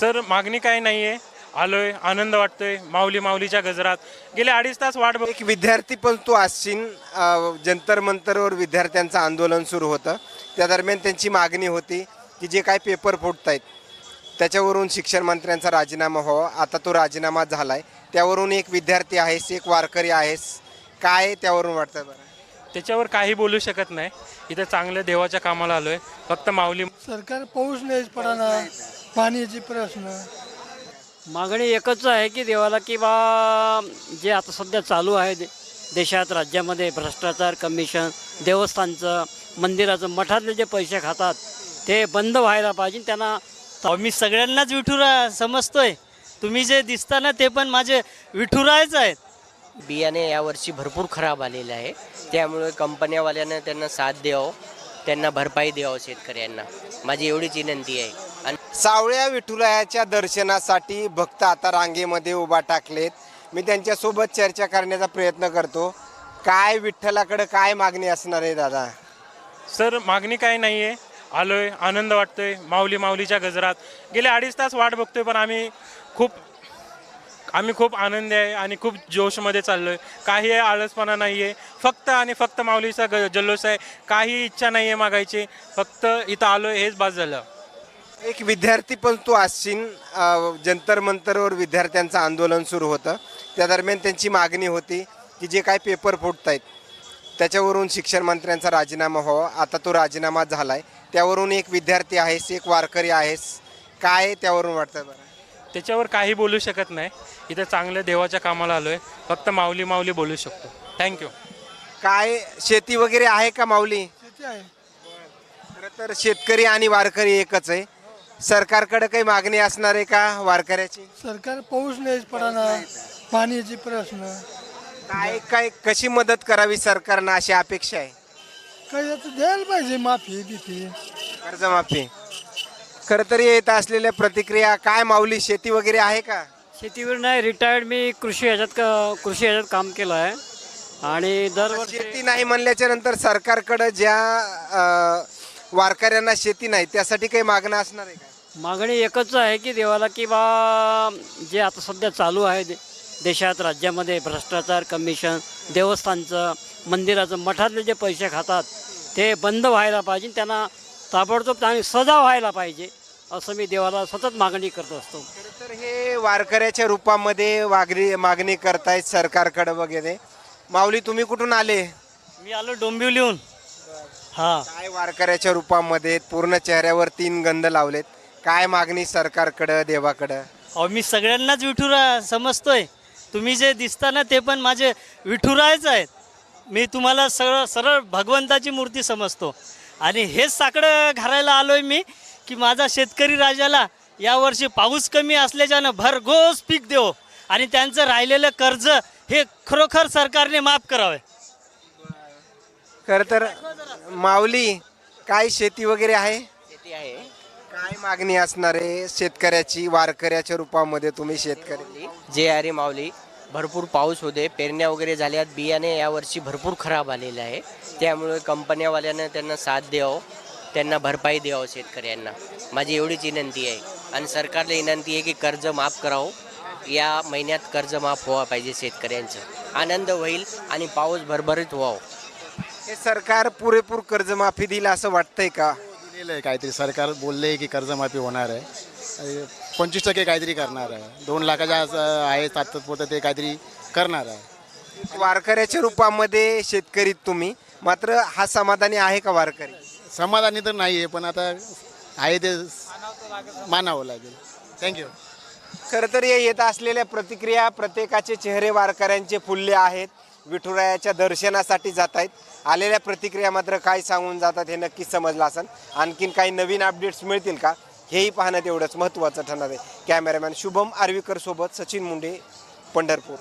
Sir मागणी काही नाही आहे. आलोय, आनंद वाटतोय. माऊली माऊलीच्या गजरात गेले 2.5 तास वाट एक विद्यार्थी पण तू असशील. जंतर मंतरवर विद्यार्थ्यांचं आंदोलन सुरू होतं. त्या दरम्यान त्यांची मागणी होती की जे काय पेपर फुटत आहेत त्याच्यावरून शिक्षण मंत्र्यांचा राजीनामा व्हावा. आता तो राजीनामा झाला आहे. त्यावरून एक विद्यार्थी आहेस, एक वारकरी आहेस, काय त्यावरून वाटतं बरं? त्याच्यावर काही बोलू शकत नाही. इथं चांगल्या देवाच्या कामाला आलोय. फक्त माऊली सरकार पाऊस नाहीच पडाना, पाण्याची प्रश्न. मागणी एकच आहे की देवाला की बा जे आता सध्या चालू आहे देशात राज्यामध्ये भ्रष्टाचार कमिशन देवस्थानचं मंदिराचं मठातले जे पैसे खातात ते बंद व्हायला पाहिजे. त्यांना मी सगळ्यांनाच विठुरा समजतोय. तुम्ही जे दिसता ना ते पण माझे विठुरायच आहेत. बियाणे यावर्षी भरपूर खराब आलेले आहे. त्यामुळे कंपन्यावाल्यानं त्यांना साथ द्यावं, त्यांना भरपाई द्यावं शेतकऱ्यांना. माझी एवढीच विनंती आहे. आणि सावळ्या विठुरायाच्या दर्शनासाठी भक्त आता रांगेमध्ये उभा टाकलेत. मी त्यांच्यासोबत चर्चा करण्याचा प्रयत्न करतो. काय विठ्ठलाकडे काय मागणी असणार आहे दादा? सर मागणी काही नाही आहे. आलोय, आनंद वाटतोय. माऊली माऊलीच्या गजरात गेले 2.5 तास वाट बघतोय, पण आम्ही खूप आनंदी आहे आणि खूप जोशमध्ये चाललोय. काही आळसपणा नाही आहे. फक्त आणि फक्त माऊलीचा जल्लोष आहे. काही इच्छा नाही आहे मागायची. फक्त इथं आलोय हेच बास झालं. एक विद्यार्थी पण तू असशील. जंतर मंतरवर विद्यार्थ्यांचं आंदोलन सुरू होतं. त्या दरम्यान त्यांची मागणी होती की जे काय पेपर फुटत आहेत त्याच्यावरून शिक्षण मंत्र्यांचा राजीनामा व्हावा. आता तो राजीनामा झाला आहे. त्यावरून एक विद्यार्थी आहेस, एक वारकरी आहेस, काय त्यावरून वाटतं बरं? त्याच्यावर काही बोलू शकत नाही. इथं चांगल्या देवाच्या कामाला आलोय. फक्त माऊली माऊली बोलू शकतो. थँक्यू. काय शेती वगैरे आहे का माऊली? शेती आहे. खरं तर शेतकरी आणि वारकरी एकच आहे. सरकारकडे काही मागणी असणार आहे का वारकऱ्याची? सरकार पाऊस नाहीच पडाना, पाण्याची प्रश्न. काय काय कशी मदत करावी सरकारनं अशी अपेक्षा आहे? काही आता द्यायला पाहिजे माफी बिफी. कर्जमाफी. खरं तर येत असलेल्या प्रतिक्रिया काय माऊली शेती वगैरे आहे का? शेतीवर नाही रिटायर्ड मी कृषी ह्याच्यात काम केलं आहे आणि दरवर्षी शेती नाही म्हणल्याच्या नंतर सरकारकडे ज्या वारकऱ्यांना शेती नाही त्यासाठी काही मागणं असणार आहे का? मागणी एकच आहे की देवाला की बा जे आता सध्या चालू आहे देशात राज्यामध्ये भ्रष्टाचार कमिशन देवस्थानचं मंदिराचं मठातले जे पैसे खातात ते बंद व्हायला पाहिजे. त्यांना ताबडतोब त्यांनी सजा व्हायला पाहिजे असं मी देवाला सतत मागणी करत असतो. खरं तर हे वारकऱ्याच्या रूपामध्ये मागणी करतायत सरकारकडे वगैरे. माऊली तुम्ही कुठून आले? मी आलो डोंबिवलीहून. हां, काय वारकऱ्याच्या रूपामध्ये पूर्ण चेहऱ्यावर 3 गंध लावलेत. काय मागणी सरकारकडं देवाकडं? मी सगळ्यांनाच विठुरा समजतोय. तुम्ही जे दिसता ना ते पण माझे विठुरायच आहेत. मी तुम्हाला सरळ भगवंताची मूर्ती समजतो. आणि हेच साकडं घालायला आलोय मी की माझा शेतकरी राजाला यावर्षी पाऊस कमी असल्याच्यानं भरघोस पीक देव आणि त्यांचं राहिलेलं कर्ज हे खरोखर सरकारने माफ करावे. खरं तर माऊली काय शेती वगैरे आहे? शेती आहे. काय मागणी असणार आहे शेतकऱ्याची वारकऱ्याच्या रूपामध्ये? तुम्ही शेतकरी. जे अरे माऊली भरपूर पाऊस होते, पेरण्या वगैरे झाल्यात. बियाणे यावर्षी भरपूर खराब आलेले आहे. त्यामुळे कंपन्यावाल्यानं त्यांना साथ द्यावं, त्यांना भरपाई द्यावं शेतकऱ्यांना. माझी एवढीच विनंती आहे. आणि सरकारला विनंती आहे की कर्ज माफ करावं. या महिन्यात कर्ज माफ व्हावं पाहिजे शेतकऱ्यांचं. आनंद होईल आणि पाऊस भरभरीत व्हावं. हे सरकार पुरेपूर कर्जमाफी दिलं असं वाटतंय का? दिलेलं आहे काहीतरी. सरकार बोलले की कर्जमाफी होणार आहे. 25% काहीतरी करणार आहे. 2 लाखाच्या आहे तात्पुरतं ते काहीतरी करणार आहे. वारकऱ्याच्या रूपामध्ये शेतकरी तुम्ही, मात्र हा समाधानी आहे का वारकरी? समाधानी तर नाही आहे, पण आता आहे ते मानावं लागेल. थँक्यू. खरं तर येत असलेल्या प्रतिक्रिया प्रत्येकाचे चेहरे वारकऱ्यांचे फुलले आहेत. विठुरायाच्या दर्शनासाठी जात आहेत. आलेल्या प्रतिक्रिया मात्र काय सांगून जातात हे नक्कीच समजलं असेल. आणखीन काही नवीन अपडेट्स मिळतील का हेही पाहणं तेवढंच महत्त्वाचं ठरणार आहे. कॅमेरामॅन शुभम आर्वीकर सोबत सचिन मुंडे, पंढरपूर.